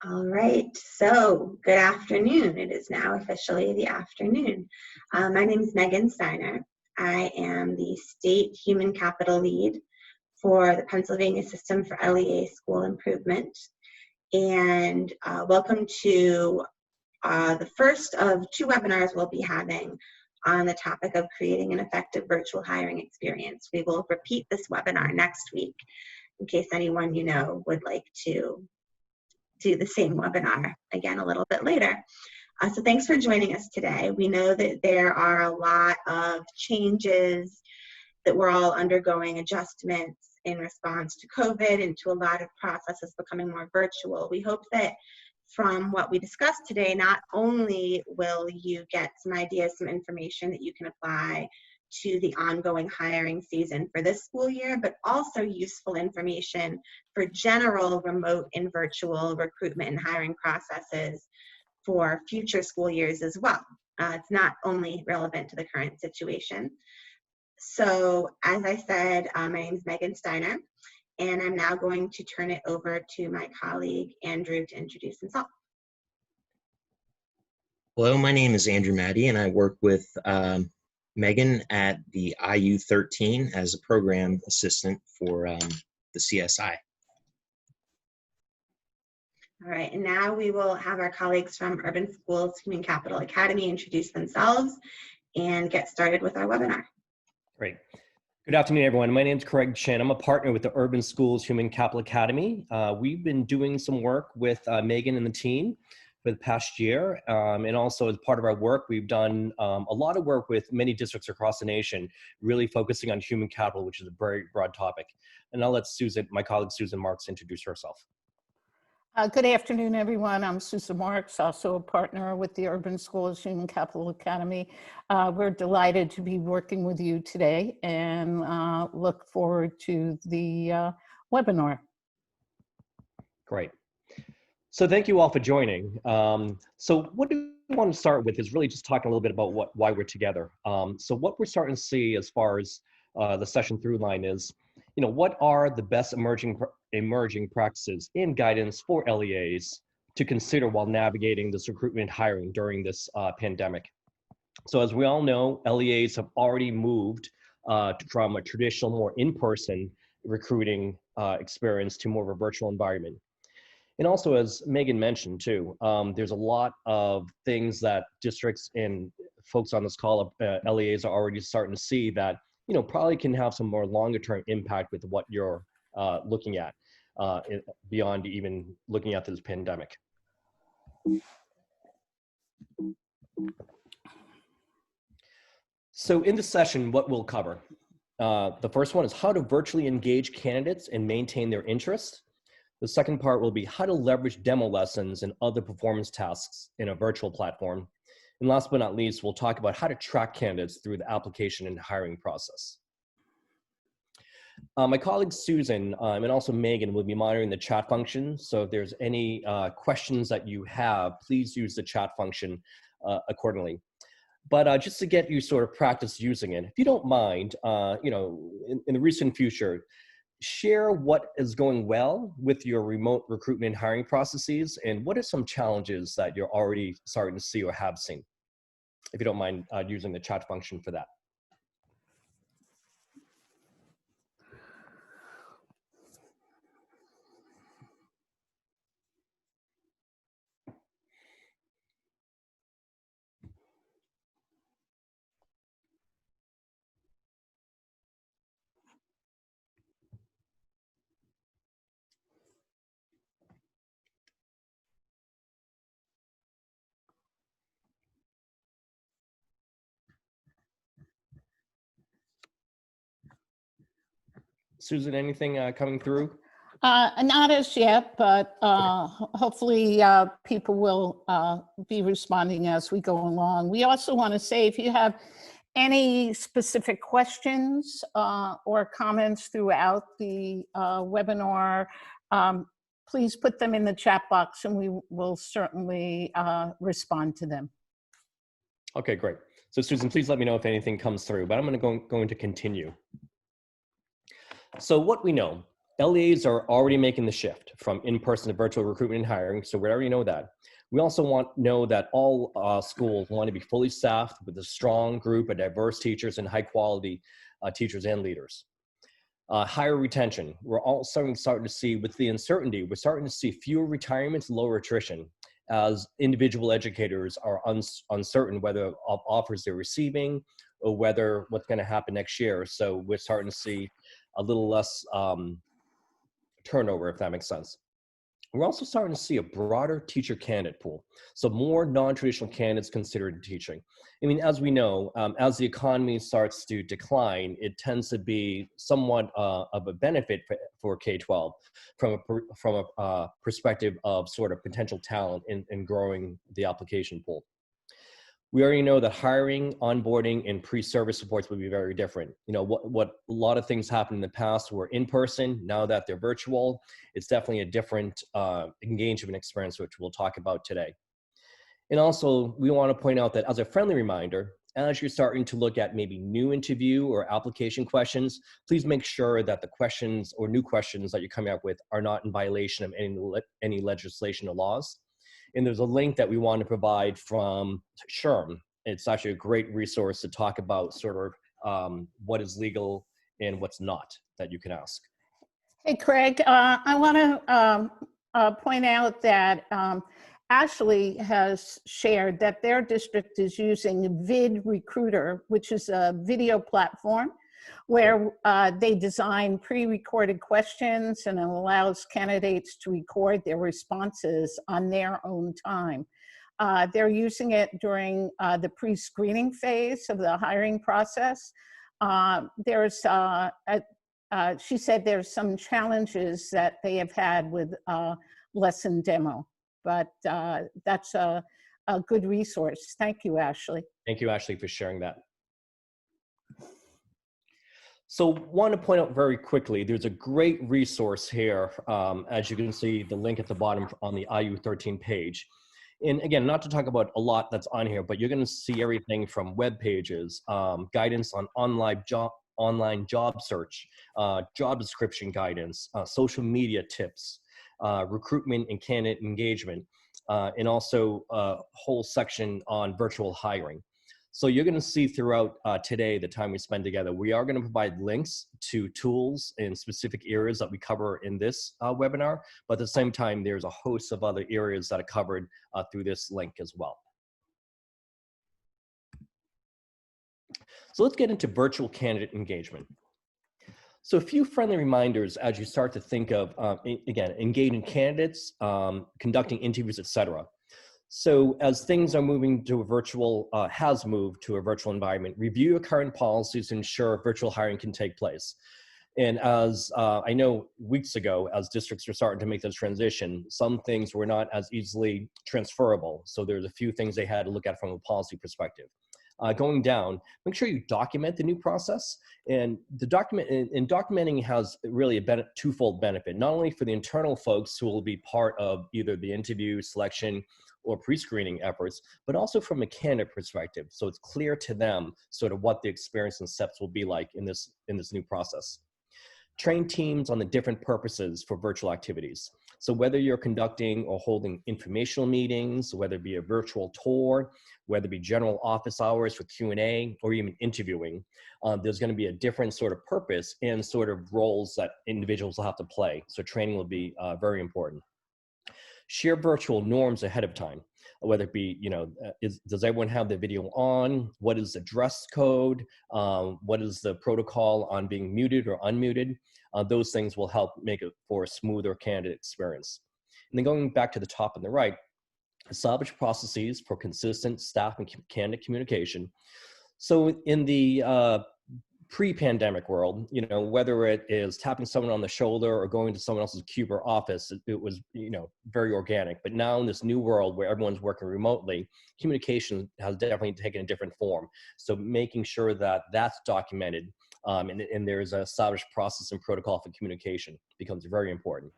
All right, so good afternoon. It is now officially the afternoon. My name is Megan Steiner. I am the State Human Capital Lead for the Pennsylvania System for LEA School Improvement. And welcome to the first of two webinars we'll be having on the topic of creating an effective virtual hiring experience. We will repeat this webinar next week in case anyone you know would like to do the same webinar again a little bit later. So thanks for joining us today. We know that there are a lot of changes that we're all undergoing, adjustments in response to COVID and to a lot of processes becoming more virtual. We hope that from what we discussed today, not only will you get some ideas, some information that you can apply to the ongoing hiring season for this school year, but also useful information for general remote and virtual recruitment and hiring processes for future school years as well. It's not only relevant to the current situation. So as I said, my name is Megan Steiner, and I'm now going to turn it over to my colleague, Andrew, to introduce himself. Hello, my name is Andrew Maddy, and I work with Megan at the IU13 as a program assistant for the CSI. All right, and now we will have our colleagues from Urban Schools Human Capital Academy introduce themselves and get started with our webinar. Great. Good afternoon, everyone. My name is Craig Chin. I'm a partner with the Urban Schools Human Capital Academy. We've been doing some work with Megan and the team for the past year. And also as part of our work, we've done a lot of work with many districts across the nation, really focusing on human capital, which is a very broad topic. And I'll let Susan, my colleague Susan Marks, introduce herself. Good afternoon, everyone. I'm Susan Marks, also a partner with the Urban Schools Human Capital Academy. We're delighted to be working with you today and look forward to the webinar. Great. So thank you all for joining. So what we want to start with is really just talking a little bit about why we're together. So what we're starting to see as far as the session through line is, what are the best emerging practices and guidance for LEAs to consider while navigating this recruitment and hiring during this pandemic. So as we all know, LEAs have already moved from a traditional, more in-person recruiting experience to more of a virtual environment. And also, as Megan mentioned too, there's a lot of things that districts and folks on this call, LEAs, are already starting to see that, probably can have some more longer term impact with what you're looking at beyond even looking at this pandemic. So in this session, what we'll cover, the first one is how to virtually engage candidates and maintain their interest. The second part will be how to leverage demo lessons and other performance tasks in a virtual platform. And last but not least, we'll talk about how to track candidates through the application and hiring process. My colleague Susan and also Megan will be monitoring the chat function. So if there's any questions that you have, please use the chat function accordingly. But just to get you sort of practice using it, if you don't mind, in the recent future, share what is going well with your remote recruitment and hiring processes, and what are some challenges that you're already starting to see or have seen, if you don't mind using the chat function for that. Susan, anything coming through? Not as yet, but hopefully people will be responding as we go along. We also want to say, if you have any specific questions or comments throughout the webinar, please put them in the chat box and we will certainly respond to them. Okay, great. So Susan, please let me know if anything comes through, but I'm going to continue. So what we know, LEAs are already making the shift from in-person to virtual recruitment and hiring, so we already know that. We also know that all schools want to be fully staffed with a strong group of diverse teachers and high quality teachers and leaders. Higher retention. We're all starting to see, with the uncertainty, we're starting to see fewer retirements, lower attrition, as individual educators are uncertain whether of offers they're receiving or whether what's going to happen next year. So we're starting to see a little less turnover, if that makes sense. We're also starting to see a broader teacher candidate pool. So more non-traditional candidates considered teaching. I mean, as we know, as the economy starts to decline, it tends to be somewhat of a benefit for K-12 from a perspective of sort of potential talent in growing the application pool. We already know that hiring, onboarding, and pre-service supports would be very different. You know, what a lot of things happened in the past were in person. Now that they're virtual, it's definitely a different engagement experience, which we'll talk about today. And also, we want to point out that as a friendly reminder, as you're starting to look at maybe new interview or application questions, please make sure that the questions or new questions that you're coming up with are not in violation of any legislation or laws. And there's a link that we want to provide from SHRM. It's actually a great resource to talk about sort of what is legal and what's not that you can ask. Hey, Craig, I want to point out that Ashley has shared that their district is using Vid Recruiter, which is a video platform where they design pre-recorded questions and it allows candidates to record their responses on their own time. They're using it during the pre-screening phase of the hiring process. She said there's some challenges that they have had with lesson demo, but that's a good resource. Thank you, Ashley. Thank you, Ashley, for sharing that. So want to point out very quickly, there's a great resource here. As you can see, the link at the bottom on the IU13 page. And again, not to talk about a lot that's on here, but you're going to see everything from web pages, guidance on online job search, job description guidance, social media tips, recruitment and candidate engagement, and also a whole section on virtual hiring. So you're going to see throughout today, the time we spend together, we are going to provide links to tools in specific areas that we cover in this webinar, but at the same time, there's a host of other areas that are covered through this link as well. So let's get into virtual candidate engagement. So a few friendly reminders as you start to think of, again, engaging candidates, conducting interviews, etc. So as things are moving to a virtual, has moved to a virtual environment, review your current policies to ensure virtual hiring can take place. And as I know weeks ago, as districts were starting to make this transition, some things were not as easily transferable. So there's a few things they had to look at from a policy perspective. Going down, make sure you document the new process. And the documenting has really a twofold benefit, not only for the internal folks who will be part of either the interview, selection, or pre-screening efforts, but also from a candidate perspective. So it's clear to them sort of what the experience and steps will be like in this new process. Train teams on the different purposes for virtual activities. So whether you're conducting or holding informational meetings, whether it be a virtual tour, whether it be general office hours for Q&A, or even interviewing, there's going to be a different sort of purpose and sort of roles that individuals will have to play. So training will be very important. Share virtual norms ahead of time, whether it be, does everyone have the video on? What is the dress code? What is the protocol on being muted or unmuted? Those things will help make it for a smoother candidate experience. And then going back to the top on the right, establish processes for consistent staff and candidate communication. So in the pre-pandemic world, whether it is tapping someone on the shoulder or going to someone else's cube or office, it was, very organic. But now in this new world where everyone's working remotely, communication has definitely taken a different form. So making sure that that's documented and there's an established process and protocol for communication becomes very important.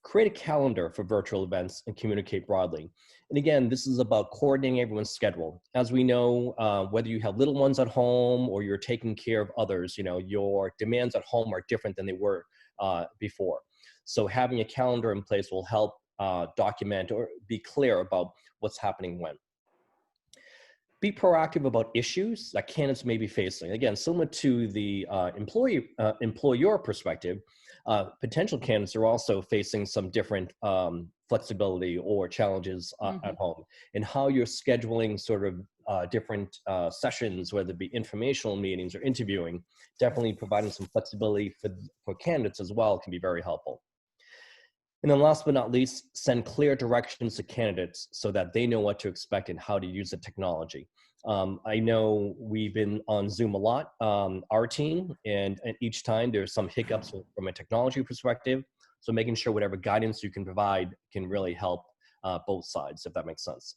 Create a calendar for virtual events and communicate broadly. And again, this is about coordinating everyone's schedule. As we know, whether you have little ones at home or you're taking care of others, your demands at home are different than they were before. So having a calendar in place will help document or be clear about what's happening when. Be proactive about issues that candidates may be facing. Again, similar to the employer perspective, potential candidates are also facing some different flexibility or challenges at home. And how you're scheduling sort of different sessions, whether it be informational meetings or interviewing, definitely providing some flexibility for candidates as well can be very helpful. And then last but not least, send clear directions to candidates so that they know what to expect and how to use the technology. I know we've been on Zoom a lot, our team, and each time there's some hiccups from a technology perspective. So making sure whatever guidance you can provide can really help both sides, if that makes sense.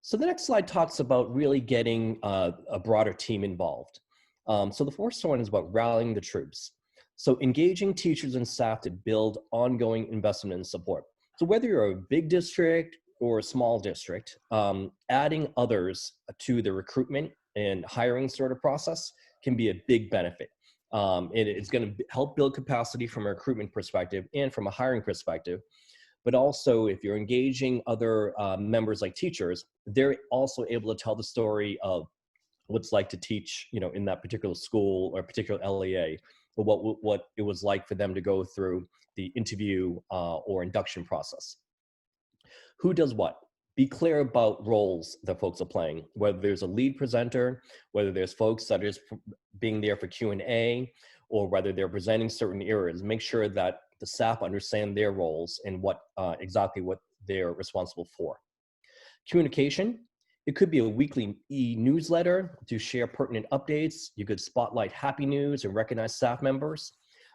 So the next slide talks about really getting a broader team involved. So the first one is about rallying the troops. So engaging teachers and staff to build ongoing investment and support. So whether you're a big district or a small district, adding others to the recruitment and hiring sort of process can be a big benefit. And it's going to help build capacity from a recruitment perspective and from a hiring perspective. But also, if you're engaging other members like teachers, they're also able to tell the story of what's like to teach, in that particular school or particular LEA, or what it was like for them to go through the interview or induction process. Who does what? Be clear about roles that folks are playing, whether there's a lead presenter, whether there's folks that are being there for Q&A, or whether they're presenting certain areas. Make sure that the staff understand their roles and exactly what they're responsible for. Communication. It could be a weekly e-newsletter to share pertinent updates. You could spotlight happy news and recognize staff members.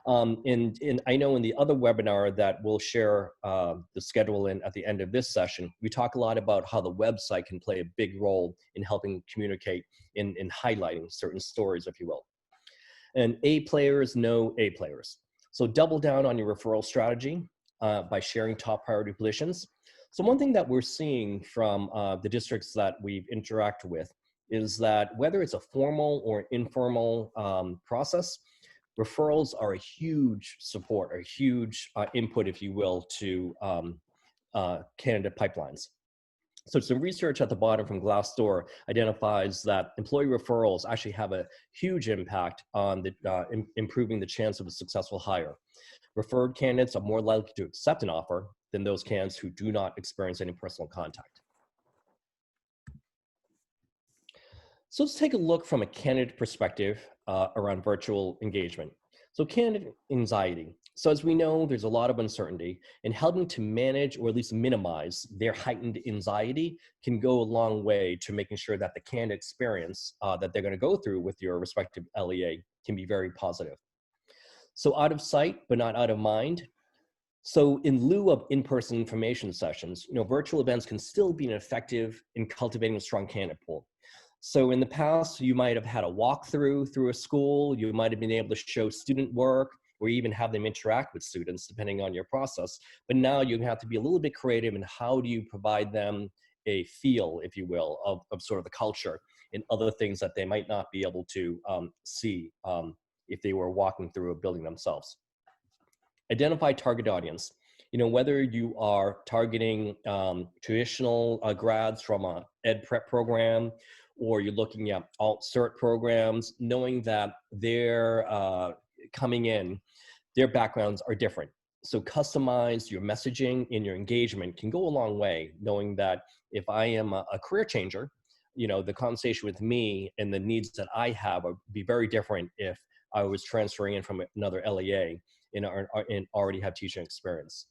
And I know in the other webinar that we'll share the schedule in at the end of this session, we talk a lot about how the website can play a big role in helping communicate in highlighting certain stories, if you will. And A players know A players. So double down on your referral strategy by sharing top priority positions. So one thing that we're seeing from the districts that we've interacted with is that whether it's a formal or informal process, referrals are a huge support, or a huge input, if you will, to candidate pipelines. So some research at the bottom from Glassdoor identifies that employee referrals actually have a huge impact on improving the chance of a successful hire. Referred candidates are more likely to accept an offer than those candidates who do not experience any personal contact. So let's take a look from a candidate perspective around virtual engagement. So candidate anxiety. So as we know, there's a lot of uncertainty, and helping to manage or at least minimize their heightened anxiety can go a long way to making sure that the candidate experience that they're going to go through with your respective LEA can be very positive. So out of sight, but not out of mind. So in lieu of in-person information sessions, virtual events can still be effective in cultivating a strong candidate pool. So in the past, you might have had a walkthrough through a school, you might have been able to show student work, or even have them interact with students, depending on your process. But now you have to be a little bit creative in how do you provide them a feel, if you will, of sort of the culture and other things that they might not be able to see if they were walking through a building themselves. Identify target audience. Whether you are targeting traditional grads from an ed prep program, or you're looking at alt-cert programs, knowing that they're coming in, their backgrounds are different. So customize your messaging and your engagement can go a long way, knowing that if I am a career changer, the conversation with me and the needs that I have would be very different if I was transferring in from another LEA and already have teaching experience.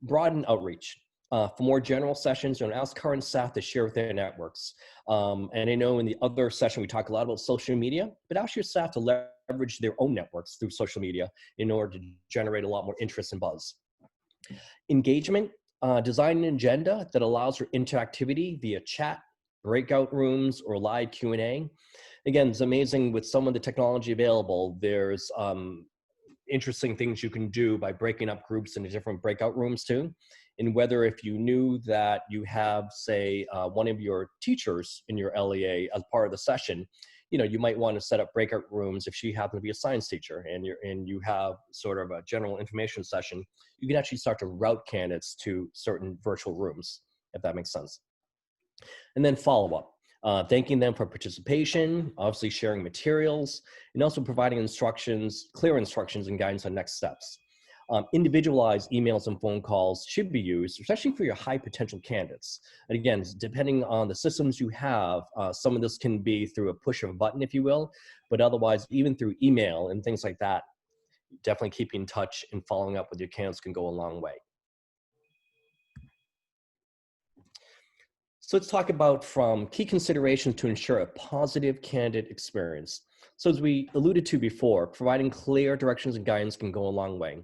Broaden outreach. For more general sessions, ask current staff to share with their networks. And I know in the other session, we talk a lot about social media, but ask your staff to leverage their own networks through social media in order to generate a lot more interest and buzz. Engagement, design an agenda that allows for interactivity via chat, breakout rooms, or live Q&A. Again, it's amazing with some of the technology available, there's interesting things you can do by breaking up groups into different breakout rooms too. And whether if you knew that you have, say, one of your teachers in your LEA as part of the session, you might want to set up breakout rooms if she happens to be a science teacher and you have sort of a general information session. You can actually start to route candidates to certain virtual rooms, if that makes sense. And then follow up. Thanking them for participation, obviously sharing materials, and also providing instructions, clear instructions and guidance on next steps. Individualized emails and phone calls should be used, especially for your high potential candidates. And again, depending on the systems you have, some of this can be through a push of a button, if you will, but otherwise, even through email and things like that, definitely keeping in touch and following up with your candidates can go a long way. So let's talk about from key considerations to ensure a positive candidate experience. So as we alluded to before, providing clear directions and guidance can go a long way.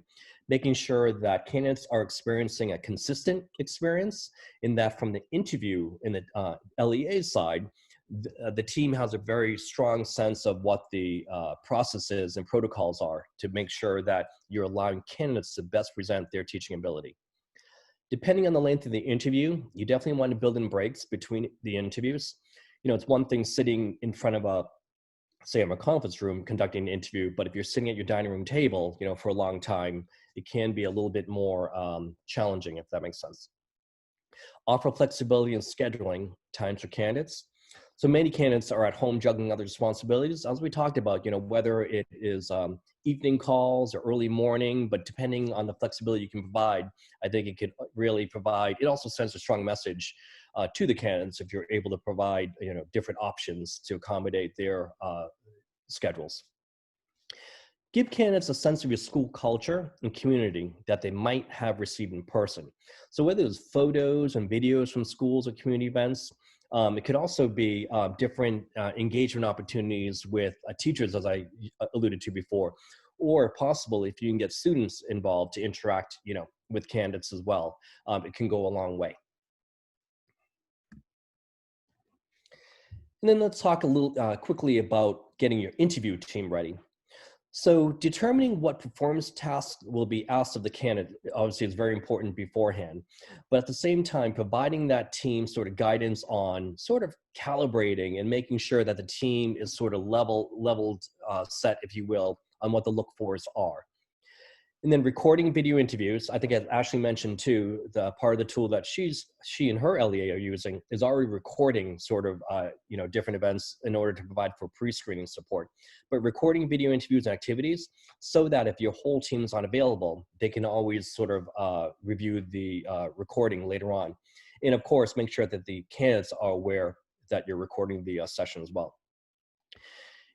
Making sure that candidates are experiencing a consistent experience, in that from the interview in the LEA side, the team has a very strong sense of what the processes and protocols are to make sure that you're allowing candidates to best present their teaching ability. Depending on the length of the interview, you definitely want to build in breaks between the interviews. It's one thing sitting in front of a conference room conducting an interview, but if you're sitting at your dining room table, for a long time, it can be a little bit more challenging, if that makes sense. Offer flexibility in scheduling times for candidates. So many candidates are at home juggling other responsibilities, as we talked about, whether it is evening calls or early morning, but depending on the flexibility you can provide, I think it could really provide, it also sends a strong message to the candidates if you're able to provide, different options to accommodate their schedules. Give candidates a sense of your school culture and community that they might have received in person. So whether it's photos and videos from schools or community events, it could also be different engagement opportunities with teachers, as I alluded to before, or possible if you can get students involved to interact, with candidates as well. It can go a long way. And then let's talk a little quickly about getting your interview team ready. So determining what performance tasks will be asked of the candidate, obviously is very important beforehand, but at the same time, providing that team sort of guidance on sort of calibrating and making sure that the team is sort of leveled set, if you will, on what the look-fors are. And then recording video interviews, I think as Ashley mentioned too, the part of the tool that she and her LEA are using is already recording sort of, different events in order to provide for pre-screening support. But recording video interviews and activities so that if your whole team is unavailable, they can always sort of review the recording later on. And of course, make sure that the candidates are aware that you're recording the session as well.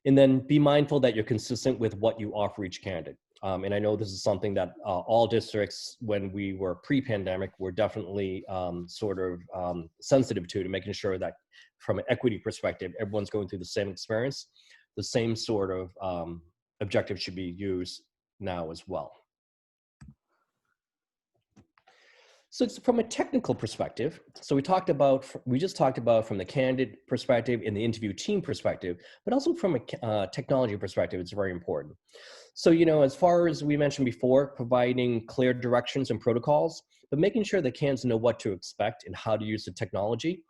And then be mindful that you're consistent with what you offer each candidate. And I know this is something that all districts, when we were pre-pandemic, were definitely sensitive to making sure that from an equity perspective, everyone's going through the same experience. The same sort of objective should be used now as well. So it's from a technical perspective. So we just talked about from the candidate perspective and the interview team perspective, but also from a technology perspective, it's very important. So, as far as we mentioned before, providing clear directions and protocols, but making sure that candidates know what to expect and how to use the technology.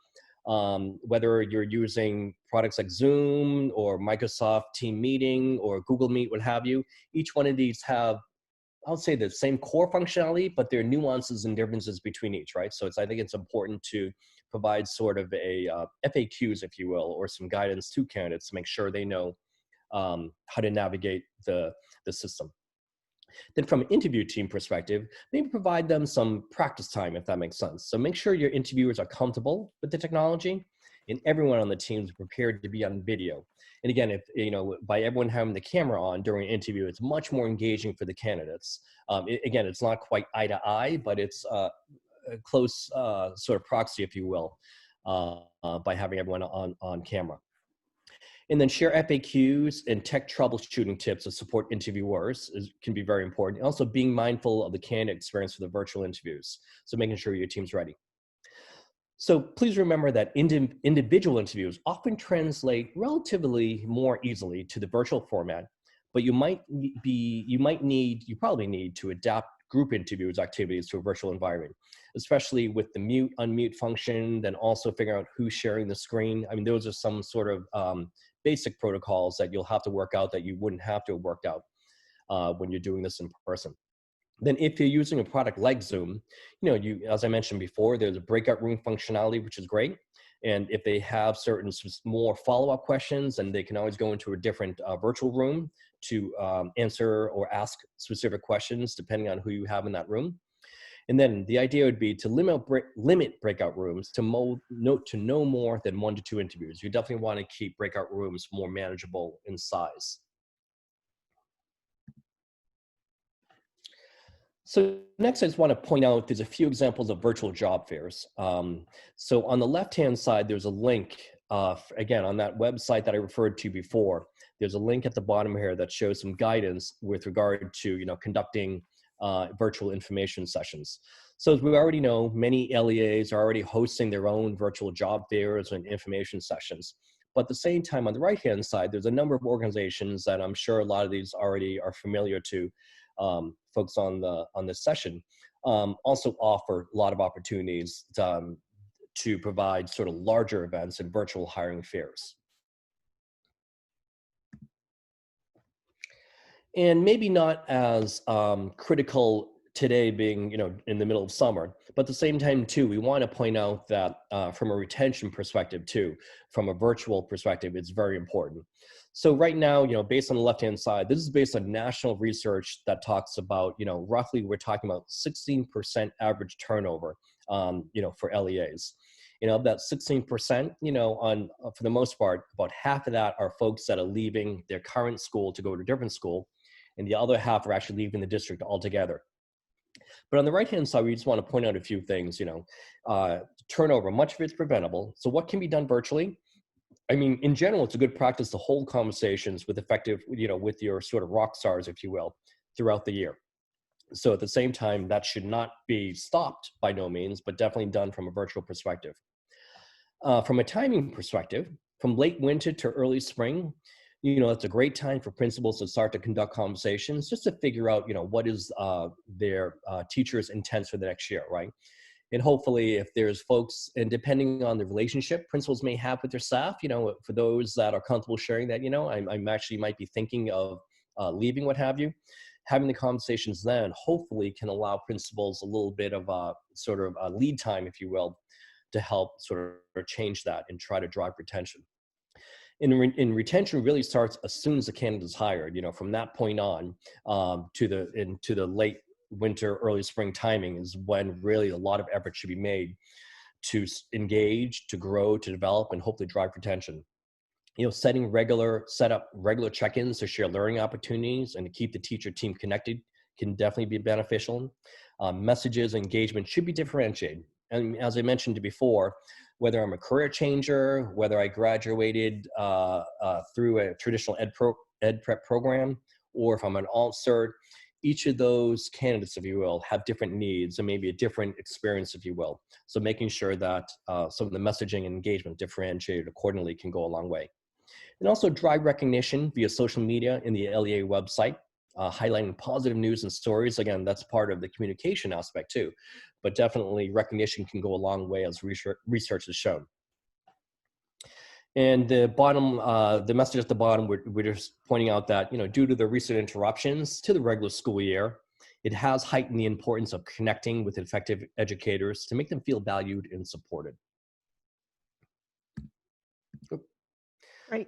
Whether you're using products like Zoom or Microsoft Team Meeting or Google Meet, what have you, each one of these have, I would say, the same core functionality, but there are nuances and differences between each, right? So I think it's important to provide sort of a FAQs, if you will, or some guidance to candidates to make sure they know how to navigate the system. Then from an interview team perspective, maybe provide them some practice time, if that makes sense. So make sure your interviewers are comfortable with the technology and everyone on the team is prepared to be on video. And again, if by everyone having the camera on during an interview, it's much more engaging for the candidates. Again, it's not quite eye to eye, but it's a close sort of proxy, if you will, by having everyone on camera. And then share FAQs and tech troubleshooting tips to support interviewers can be very important. And also being mindful of the candidate experience for the virtual interviews. So making sure your team's ready. So please remember that individual interviews often translate relatively more easily to the virtual format, but you probably need to adapt group interviews activities to a virtual environment, especially with the mute, unmute function, then also figure out who's sharing the screen. I mean, those are some sort of basic protocols that you'll have to work out that you wouldn't have to have worked out when you're doing this in person. Then if you're using a product like Zoom, as I mentioned before, there's a breakout room functionality, which is great. And if they have certain more follow-up questions, then they can always go into a different virtual room to answer or ask specific questions depending on who you have in that room. And then the idea would be to limit breakout rooms to no more than 1 to 2 interviews. You definitely want to keep breakout rooms more manageable in size. So next, I just want to point out there's a few examples of virtual job fairs. So on the left-hand side, there's a link, again, on that website that I referred to before. There's a link at the bottom here that shows some guidance with regard to conducting virtual information sessions. So as we already know, many LEAs are already hosting their own virtual job fairs and information sessions. But at the same time, on the right-hand side, there's a number of organizations that I'm sure a lot of these already are familiar to folks on this session, also offer a lot of opportunities to provide sort of larger events and virtual hiring fairs. And maybe not as critical today being, in the middle of summer, but at the same time too, we want to point out that from a retention perspective too, from a virtual perspective, it's very important. So right now, based on the left-hand side, this is based on national research that talks about, roughly we're talking about 16% average turnover, for LEAs. Of that 16%, for the most part, about half of that are folks that are leaving their current school to go to a different school, and the other half are actually leaving the district altogether. But on the right-hand side, we just want to point out a few things, turnover, much of it's preventable. So what can be done virtually? I mean, in general, it's a good practice to hold conversations with with your sort of rock stars, if you will, throughout the year. So at the same time, that should not be stopped by no means, but definitely done from a virtual perspective. From a timing perspective, from late winter to early spring, it's a great time for principals to start to conduct conversations just to figure out, what is their teacher's intent for the next year, right? And hopefully if there's folks, and depending on the relationship principals may have with their staff, for those that are comfortable sharing that, I'm actually might be thinking of leaving, what have you, having the conversations then hopefully can allow principals a little bit of a sort of a lead time, if you will, to help sort of change that and try to drive retention. And retention really starts as soon as the candidate is hired. From that point on to the late winter, early spring timing is when really a lot of effort should be made to engage, to grow, to develop, and hopefully drive retention. Set up regular check-ins to share learning opportunities and to keep the teacher team connected can definitely be beneficial. Messages, engagement should be differentiated. And as I mentioned before, whether I'm a career changer, whether I graduated through a traditional ed prep program, or if I'm an alt cert, each of those candidates, if you will, have different needs and maybe a different experience, if you will. So making sure that some of the messaging and engagement differentiated accordingly can go a long way. And also drive recognition via social media in the LEA website, highlighting positive news and stories. Again, that's part of the communication aspect too, but definitely recognition can go a long way as research has shown. And the message at the bottom, we're just pointing out that, due to the recent interruptions to the regular school year, it has heightened the importance of connecting with effective educators to make them feel valued and supported. Great.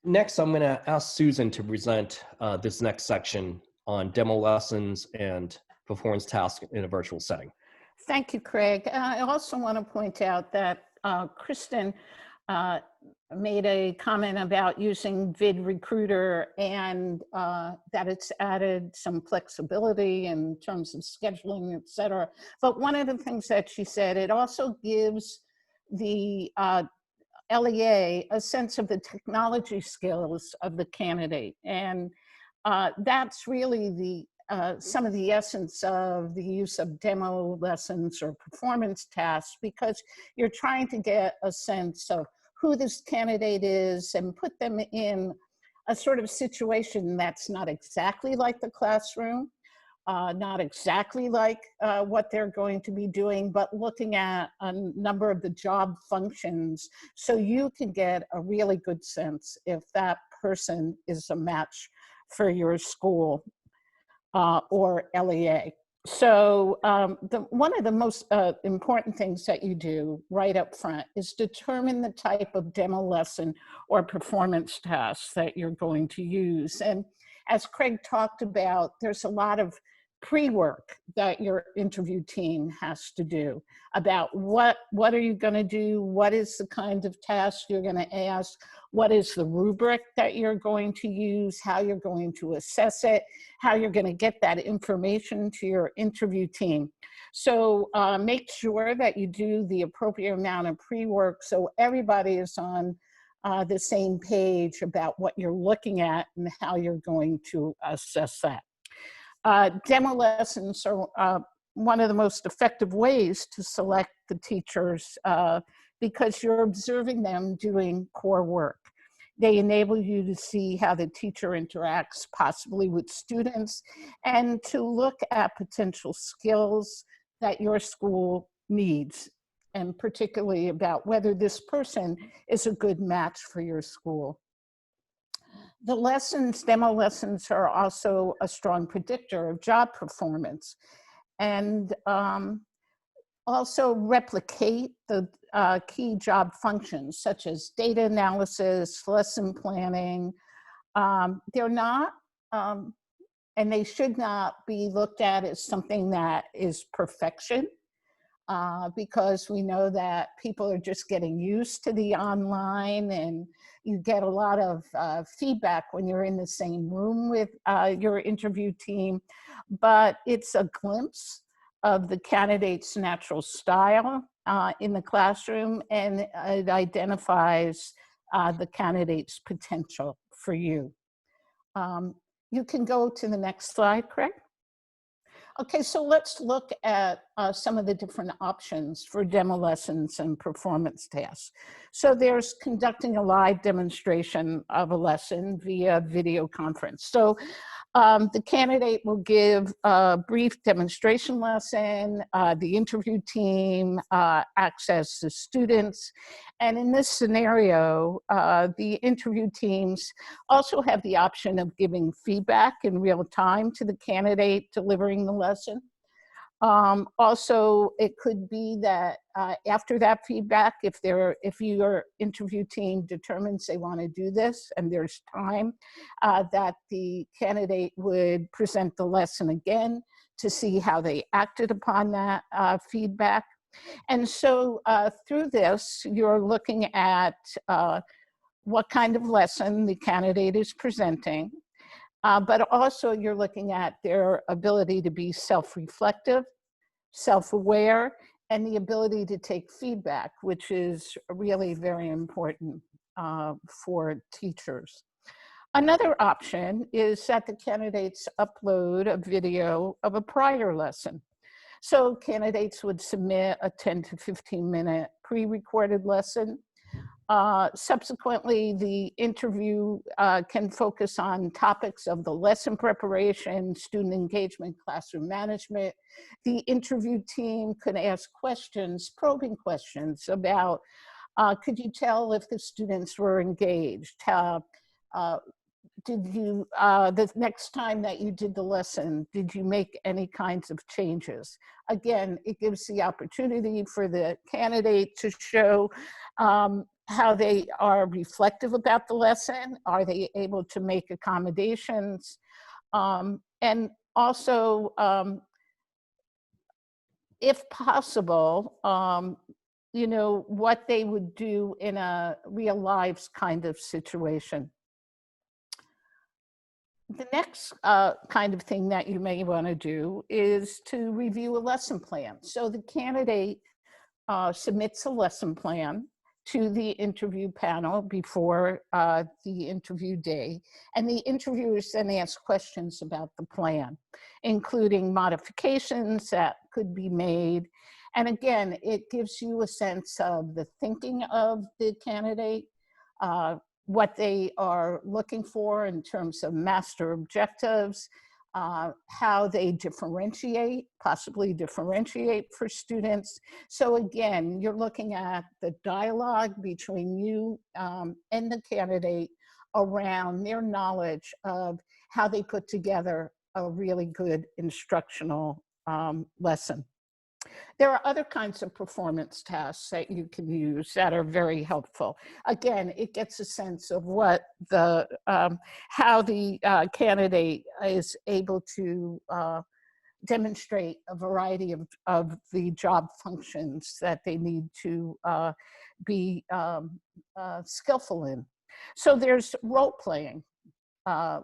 Next, I'm going to ask Susan to present this next section on demo lessons and performance tasks in a virtual setting. Thank you, Craig. I also want to point out that Kristen made a comment about using VidRecruiter and that it's added some flexibility in terms of scheduling, et cetera. But one of the things that she said, it also gives the LEA a sense of the technology skills of the candidate. And that's really the some of the essence of the use of demo lessons or performance tasks, because you're trying to get a sense of who this candidate is and put them in a sort of situation that's not exactly like the classroom, not exactly like what they're going to be doing, but looking at a number of the job functions so you can get a really good sense if that person is a match for your school or LEA. So one of the most important things that you do right up front is determine the type of demo lesson or performance task that you're going to use. And as Craig talked about, there's a lot of pre-work that your interview team has to do about what are you going to do, what is the kind of task you're going to ask, what is the rubric that you're going to use, how you're going to assess it, how you're going to get that information to your interview team. So make sure that you do the appropriate amount of pre-work so everybody is on the same page about what you're looking at and how you're going to assess that. Demo lessons are one of the most effective ways to select the teachers because you're observing them doing core work. They enable you to see how the teacher interacts possibly with students and to look at potential skills that your school needs, and particularly about whether this person is a good match for your school. The lessons, demo lessons, are also a strong predictor of job performance and also replicate the key job functions such as data analysis, lesson planning. They're not, and they should not be looked at as something that is perfection. Because we know that people are just getting used to the online, and you get a lot of feedback when you're in the same room with your interview team, but it's a glimpse of the candidate's natural style in the classroom, and it identifies the candidate's potential for you. You can go to the next slide, Craig. Okay, so let's look at some of the different options for demo lessons and performance tasks. So there's conducting a live demonstration of a lesson via video conference. So the candidate will give a brief demonstration lesson, the interview team access the students. And in this scenario, the interview teams also have the option of giving feedback in real time to the candidate delivering the lesson. Also, it could be that after that feedback, if your interview team determines they want to do this and there's time, that the candidate would present the lesson again to see how they acted upon that feedback. And so through this, you're looking at what kind of lesson the candidate is presenting, but also you're looking at their ability to be self-reflective, self-aware, and the ability to take feedback, which is really very important for teachers. Another option is that the candidates upload a video of a prior lesson. So candidates would submit a 10 to 15 minute pre-recorded lesson. Subsequently, the interview can focus on topics of the lesson preparation, student engagement, classroom management. The interview team could ask questions, probing questions about, could you tell if the students were engaged? Did you, the next time that you did the lesson, did you make any kinds of changes? Again, it gives the opportunity for the candidate to show how they are reflective about the lesson. Are they able to make accommodations? And also, if possible, you know, what they would do in a real lives kind of situation. The next kind of thing that you may want to do is to review a lesson plan. So the candidate submits a lesson plan to the interview panel before the interview day, and the interviewers then ask questions about the plan, including modifications that could be made. And again, it gives you a sense of the thinking of the candidate, what they are looking for in terms of master objectives, how they differentiate, possibly differentiate for students. So again, you're looking at the dialogue between you and the candidate around their knowledge of how they put together a really good instructional lesson. There are other kinds of performance tasks that you can use that are very helpful. Again, it gets a sense of what the how the candidate is able to demonstrate a variety of the job functions that they need to be skillful in. So there's role playing.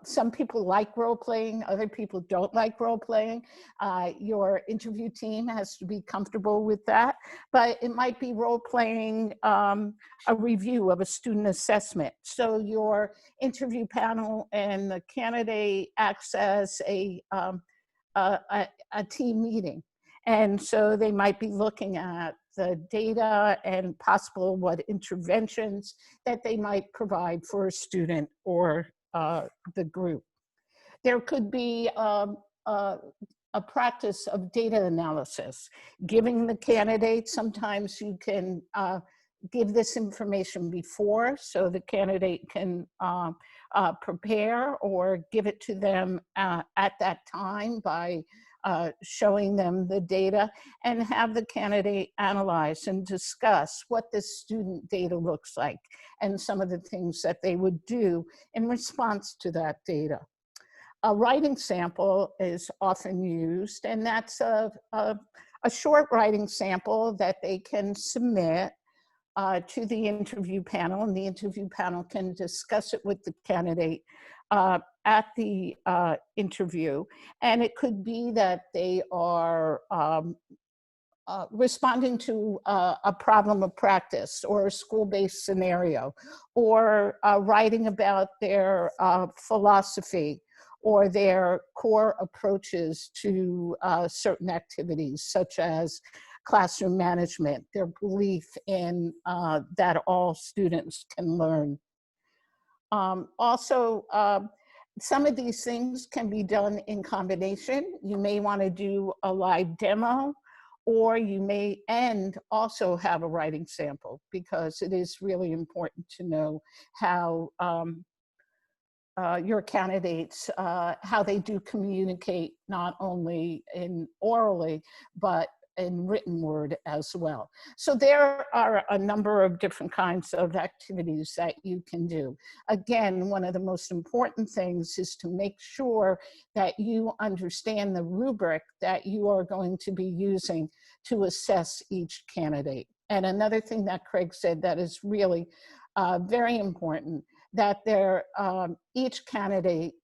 Some people like role playing, other people don't like role playing. Your interview team has to be comfortable with that, but it might be role playing a review of a student assessment. So your interview panel and the candidate acts as a team meeting. And so they might be looking at the data and possible what interventions that they might provide for a student or the group. There could be a practice of data analysis, giving the candidate, sometimes you can give this information before so the candidate can prepare, or give it to them at that time by showing them the data, and have the candidate analyze and discuss what the student data looks like and some of the things that they would do in response to that data. A writing sample is often used, and that's a short writing sample that they can submit to the interview panel, and the interview panel can discuss it with the candidate at the interview. And it could be that they are responding to a problem of practice or a school-based scenario, or writing about their philosophy or their core approaches to certain activities, such as classroom management, their belief in that all students can learn. Also, some of these things can be done in combination. You may want to do a live demo, or you may also have a writing sample, because it is really important to know how your candidates, how they do communicate, not only in orally, but in written word as well. So there are a number of different kinds of activities that you can do. Again, one of the most important things is to make sure that you understand the rubric that you are going to be using to assess each candidate. And another thing that Craig said that is really very important, that each candidate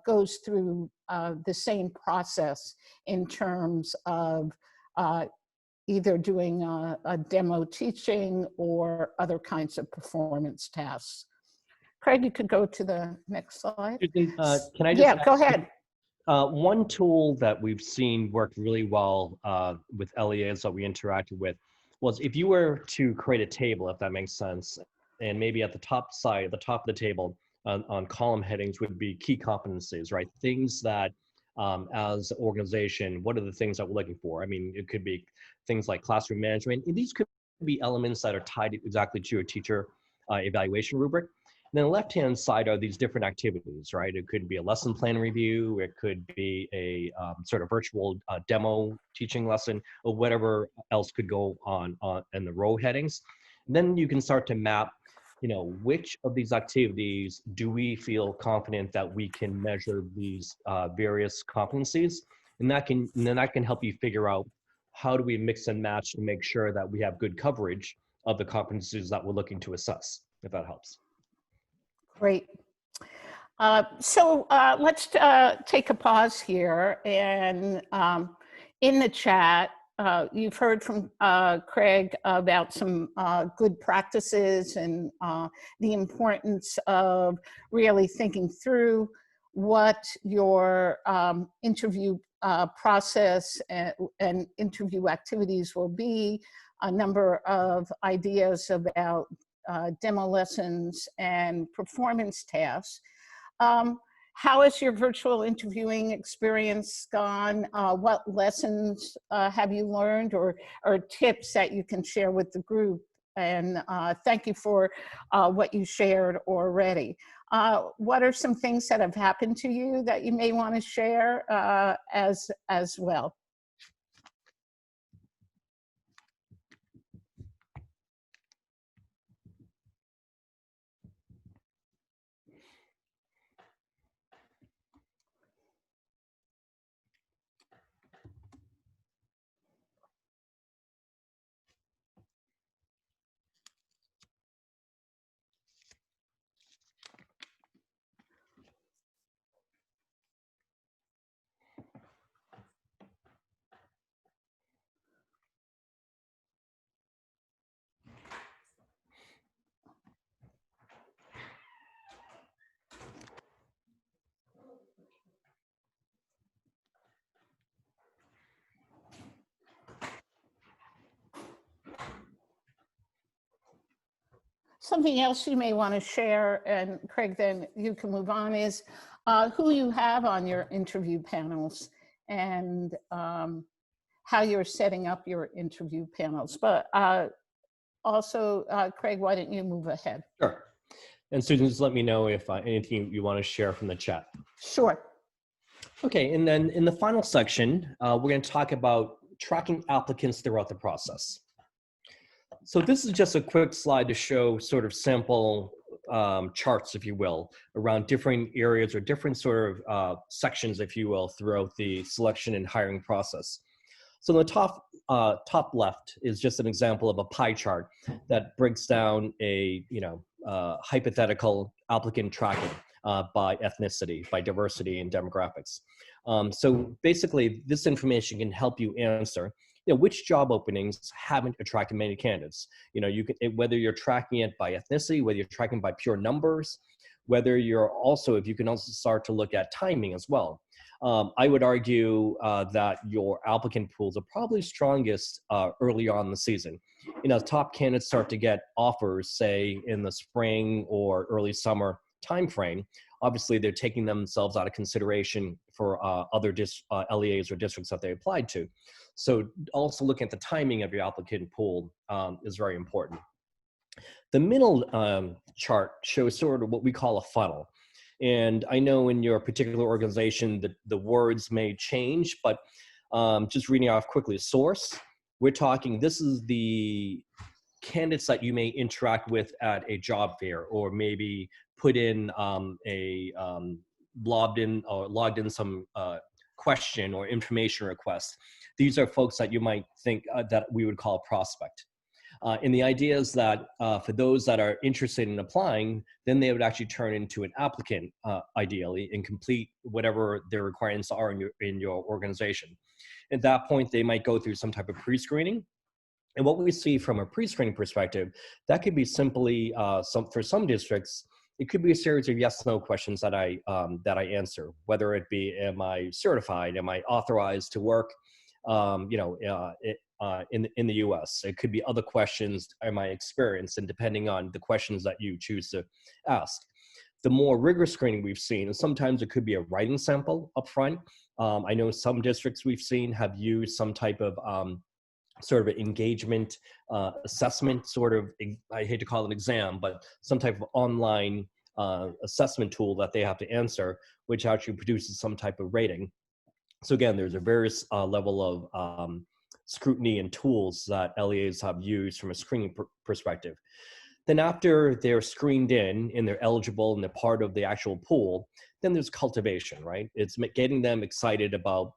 goes through the same process in terms of either doing a demo teaching or other kinds of performance tasks. Craig, you could go to the next slide. Can I just Yeah, go ahead. One tool that we've seen work really well with LEAs that we interacted with was, if you were to create a table, if that makes sense, and maybe at the top side, at the top of the table, on column headings would be key competencies, right? Things that as an organization, what are the things that we're looking for? I mean, it could be things like classroom management. And these could be elements that are tied exactly to your teacher evaluation rubric. And then the left-hand side are these different activities, right? It could be a lesson plan review. It could be a sort of virtual demo teaching lesson, or whatever else could go on in the row headings. And then you can start to map, which of these activities do we feel confident that we can measure these various competencies, and then that can help you figure out how do we mix and match to make sure that we have good coverage of the competencies that we're looking to assess, if that helps. Great. So let's take a pause here, and in the chat, you've heard from Craig about some good practices and the importance of really thinking through what your interview process and interview activities will be, a number of ideas about demo lessons and performance tasks. how has your virtual interviewing experience gone? What lessons have you learned, or tips that you can share with the group? And thank you for what you shared already. What are some things that have happened to you that you may want to share as well? Something else you may want to share, and Craig, then you can move on, is who you have on your interview panels and how you're setting up your interview panels. But also, Craig, why don't you move ahead? Sure. And Susan, just let me know if anything you want to share from the chat. Sure. Okay, and then in the final section, we're going to talk about tracking applicants throughout the process. So this is just a quick slide to show sort of sample charts, if you will, around different areas or different sort of sections, if you will, throughout the selection and hiring process. So the top left is just an example of a pie chart that breaks down a hypothetical applicant tracking by ethnicity, by diversity and demographics. So basically, this information can help you answer which job openings haven't attracted many candidates. You can, whether you're tracking it by ethnicity, whether you're tracking by pure numbers, whether you're also, if you can also start to look at timing as well. I would argue that your applicant pools are probably strongest early on in the season. Top candidates start to get offers, say, in the spring or early summer timeframe. Obviously, they're taking themselves out of consideration for other LEAs or districts that they applied to. So also looking at the timing of your applicant pool is very important. The middle chart shows sort of what we call a funnel. And I know in your particular organization that the words may change, but just reading off quickly, source, we're talking, this is the candidates that you may interact with at a job fair, or maybe put in logged in some question or information request. These are folks that you might think that we would call prospect. And the idea is that for those that are interested in applying, then they would actually turn into an applicant, ideally, and complete whatever their requirements are in your organization. At that point, they might go through some type of pre-screening. And what we see from a pre-screening perspective, that could be simply, for some districts, it could be a series of yes/no questions that I answer, whether it be, am I certified? Am I authorized to work in the US? It could be other questions, am I experienced? And depending on the questions that you choose to ask. The more rigorous screening we've seen, and sometimes it could be a writing sample up front. I know some districts we've seen have used some type of sort of engagement assessment, sort of, I hate to call it an exam, but some type of online assessment tool that they have to answer, which actually produces some type of rating. So again, there's a various level of scrutiny and tools that LEAs have used from a screening perspective. Then after they're screened in and they're eligible and they're part of the actual pool, then there's cultivation, right? It's getting them excited about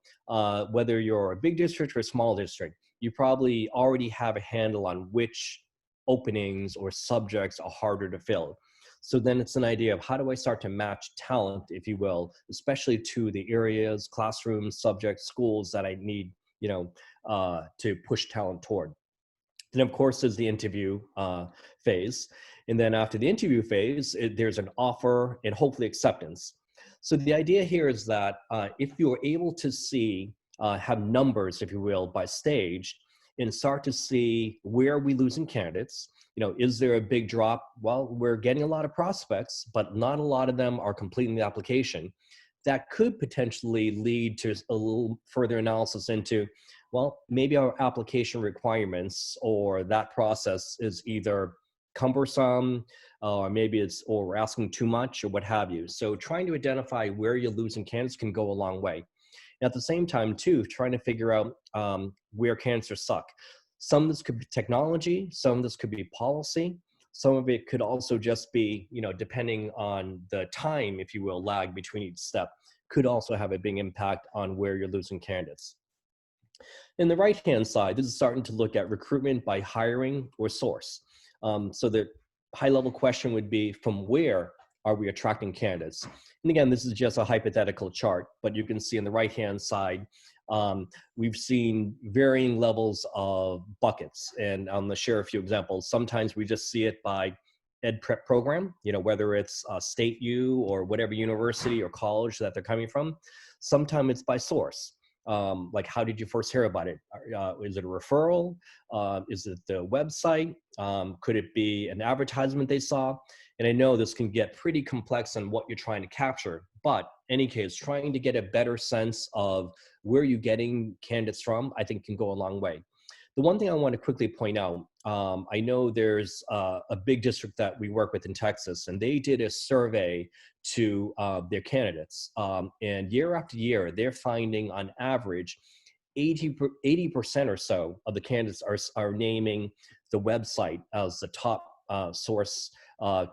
whether you're a big district or a small district. You probably already have a handle on which openings or subjects are harder to fill. So then it's an idea of how do I start to match talent, if you will, especially to the areas, classrooms, subjects, schools that I need, to push talent toward. Then of course there's the interview phase. And then after the interview phase, there's an offer and hopefully acceptance. So the idea here is that if you're able to see, have numbers, if you will, by stage, and start to see where are we losing candidates. Is there a big drop? Well, we're getting a lot of prospects, but not a lot of them are completing the application. That could potentially lead to a little further analysis into, well, maybe our application requirements or that process is either cumbersome, or maybe or we're asking too much or what have you. So trying to identify where you're losing candidates can go a long way. And at the same time too, trying to figure out where candidates suck. Some of this could be technology, some of this could be policy, some of it could also just be, depending on the time, if you will, lag between each step, could also have a big impact on where you're losing candidates. In the right-hand side, this is starting to look at recruitment by hiring or source. So the high-level question would be, from where are we attracting candidates? And again, this is just a hypothetical chart, but you can see on the right-hand side, we've seen varying levels of buckets. And I'm going to share a few examples. Sometimes we just see it by ed prep program, whether it's State U or whatever university or college that they're coming from. Sometimes it's by source. Like, how did you first hear about it? Is it a referral? Is it the website? Could it be an advertisement they saw? And I know this can get pretty complex on what you're trying to capture, but in any case, trying to get a better sense of where you're getting candidates from, I think can go a long way. The one thing I want to quickly point out, I know there's a big district that we work with in Texas, and they did a survey to their candidates. And year after year, they're finding on average 80% or so of the candidates are naming the website as the top source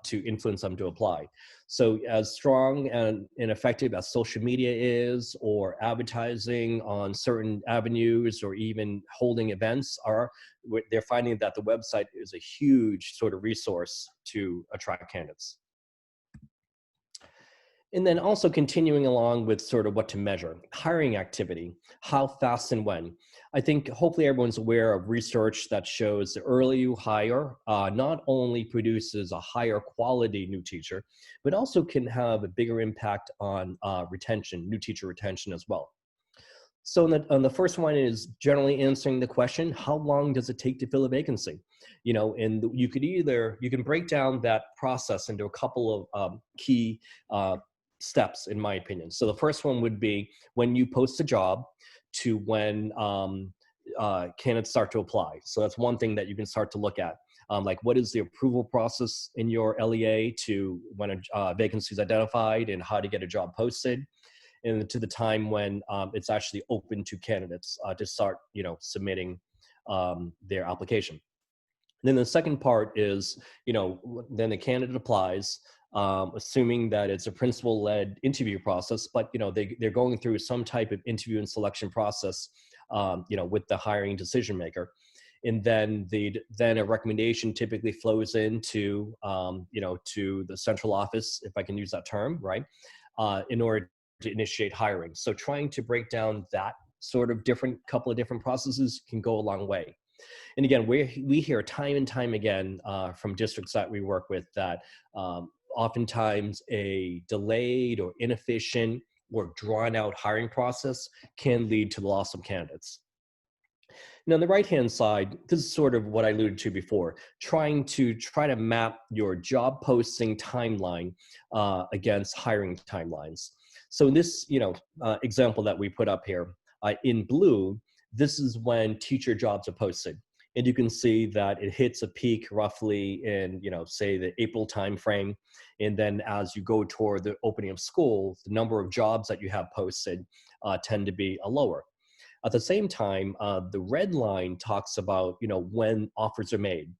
to influence them to apply. So as strong and effective as social media is, or advertising on certain avenues, or even holding events are, they're finding that the website is a huge sort of resource to attract candidates. And then also continuing along with sort of what to measure, hiring activity, how fast and when. I think hopefully everyone's aware of research that shows the earlier you hire, not only produces a higher quality new teacher, but also can have a bigger impact on retention, new teacher retention as well. So on the first one is generally answering the question, how long does it take to fill a vacancy? And you can break down that process into a couple of key steps, in my opinion. So the first one would be when you post a job to when candidates start to apply. So that's one thing that you can start to look at. Like, what is the approval process in your LEA to when a vacancy is identified, and how to get a job posted, and to the time when it's actually open to candidates to start, submitting their application. And then the second part is, then the candidate applies, assuming that it's a principal-led interview process, but they're going through some type of interview and selection process, with the hiring decision maker, and then a recommendation typically flows into to the central office, if I can use that term, right, in order to initiate hiring. So trying to break down that sort of couple of different processes can go a long way. And again, we hear time and time again from districts that we work with that oftentimes a delayed or inefficient or drawn out hiring process can lead to the loss of candidates. And on the right-hand side, this is sort of what I alluded to before, try to map your job posting timeline against hiring timelines. So in this example that we put up here, in blue, this is when teacher jobs are posted. And you can see that it hits a peak roughly in, say the April timeframe. And then as you go toward the opening of school, the number of jobs that you have posted tend to be lower. At the same time, the red line talks about, when offers are made.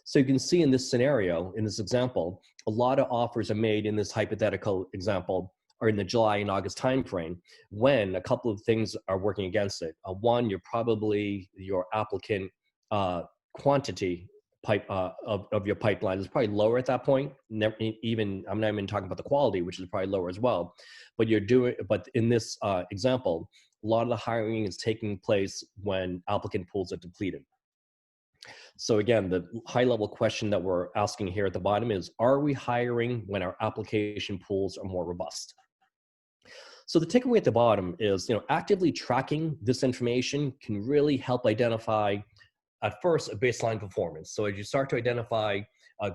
So you can see in this scenario, in this example, a lot of offers are made in this hypothetical example are in the July and August timeframe, when a couple of things are working against it. One, your applicant quantity of your pipeline is probably lower at that point. I'm not even talking about the quality, which is probably lower as well. But in this example, a lot of the hiring is taking place when applicant pools are depleted. So again, the high-level question that we're asking here at the bottom is, are we hiring when our application pools are more robust? So the takeaway at the bottom is, actively tracking this information can really help identify at first, a baseline performance. So as you start to identify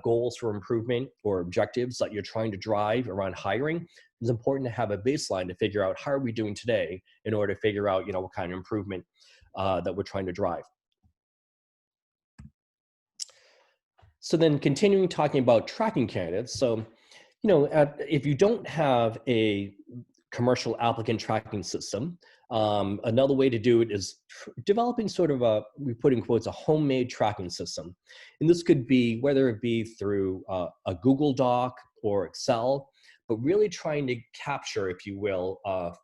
goals for improvement or objectives that you're trying to drive around hiring, it's important to have a baseline to figure out how are we doing today in order to figure out, what kind of improvement that we're trying to drive. So then continuing talking about tracking candidates. So, if you don't have a commercial applicant tracking system, another way to do it is developing sort of we put in quotes, a homemade tracking system. And this could be, whether it be through a Google Doc or Excel, but really trying to capture, if you will,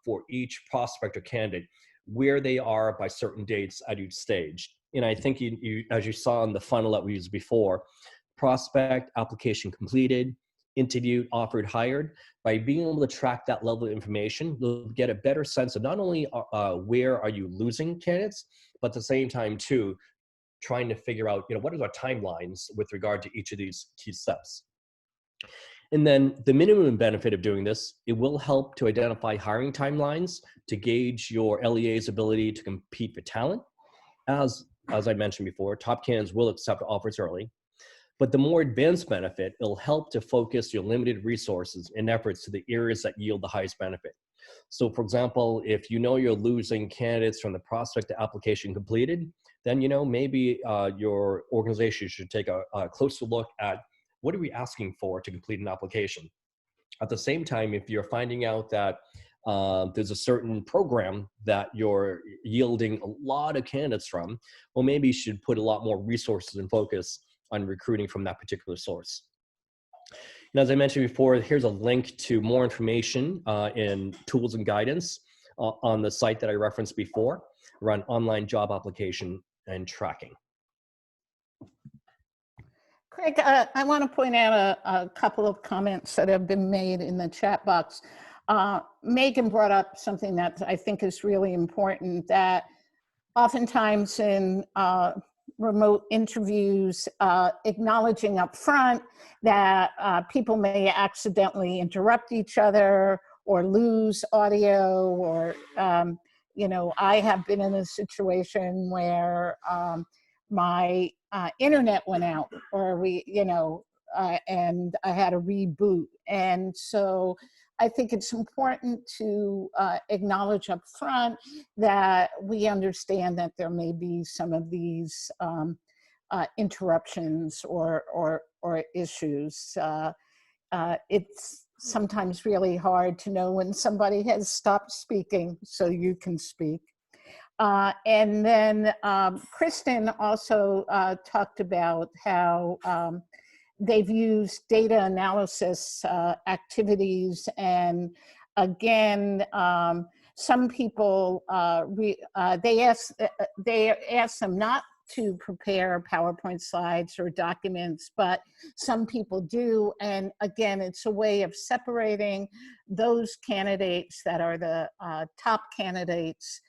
for each prospect or candidate, where they are by certain dates at each stage. And I think you as you saw in the funnel that we used before, prospect, application completed, interviewed, offered, hired. By being able to track that level of information, you'll get a better sense of not only where are you losing candidates, but at the same time too, trying to figure out, what are our timelines with regard to each of these key steps. And then the minimum benefit of doing this, it will help to identify hiring timelines to gauge your LEA's ability to compete for talent. As I mentioned before, top candidates will accept offers early. But the more advanced benefit, it'll help to focus your limited resources and efforts to the areas that yield the highest benefit. So for example, if you're losing candidates from the prospect to application completed, then maybe your organization should take a closer look at what are we asking for to complete an application. At the same time, if you're finding out that there's a certain program that you're yielding a lot of candidates from, well, maybe you should put a lot more resources and focus on recruiting from that particular source. And as I mentioned before, here's a link to more information in tools and guidance on the site that I referenced before around online job application and tracking. Craig, I want to point out a couple of comments that have been made in the chat box. Megan brought up something that I think is really important, that oftentimes in remote interviews, acknowledging up front that people may accidentally interrupt each other or lose audio, or, I have been in a situation where my internet went out, or and I had to reboot. And so I think it's important to acknowledge up front that we understand that there may be some of these interruptions or issues. It's sometimes really hard to know when somebody has stopped speaking so you can speak. And then Kristen also talked about how they've used data analysis activities, and again, some people they ask them not to prepare PowerPoint slides or documents, but some people do. And again, it's a way of separating those candidates that are the top candidates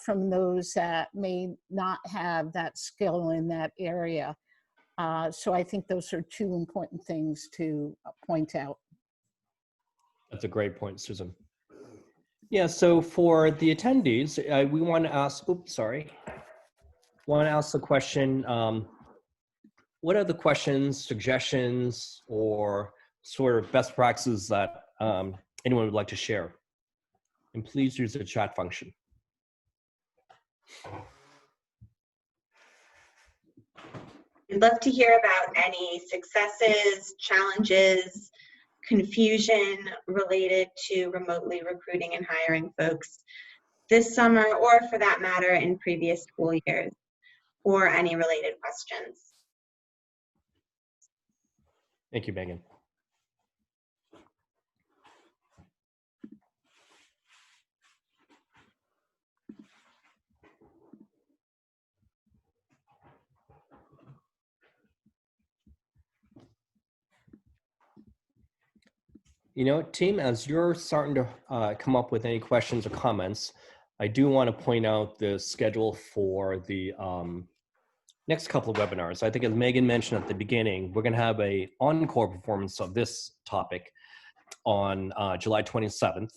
from those that may not have that skill in that area. So I think those are two important things to point out. That's a great point, Susan. Yeah, so for the attendees, we want to ask, want to ask the question, what are the questions, suggestions, or sort of best practices that anyone would like to share? And please use the chat function. We'd love to hear about any successes, challenges, confusion related to remotely recruiting and hiring folks this summer, or for that matter, in previous school years, or any related questions. Thank you, Megan. Team, as you're starting to come up with any questions or comments, I do want to point out the schedule for the next couple of webinars. I think as Megan mentioned at the beginning, we're going to have an encore performance of this topic on July 27th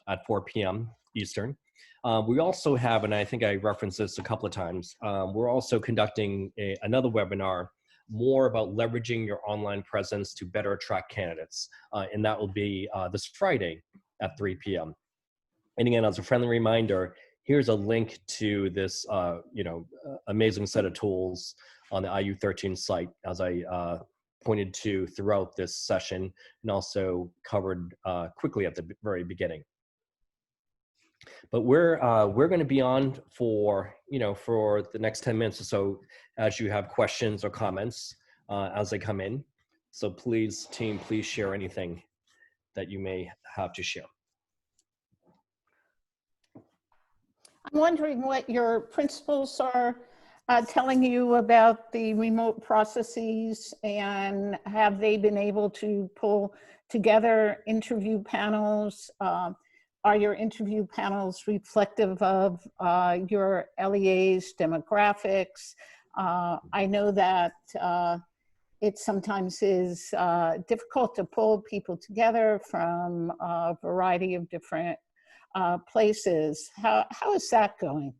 at 4 p.m. Eastern. We also have, and I think I referenced this a couple of times, we're also conducting another webinar more about leveraging your online presence to better attract candidates. And that will be this Friday at 3 p.m. And again, as a friendly reminder, here's a link to this amazing set of tools on the IU13 site, as I pointed to throughout this session and also covered quickly at the very beginning. But we're going to be on for the next 10 minutes or so as you have questions or comments as they come in. So please, team, please share anything that you may have to share. I'm wondering what your principals are telling you about the remote processes, and have they been able to pull together interview panels? Are your interview panels reflective of your LEA's demographics? I know that it sometimes is difficult to pull people together from a variety of different places. How is that going?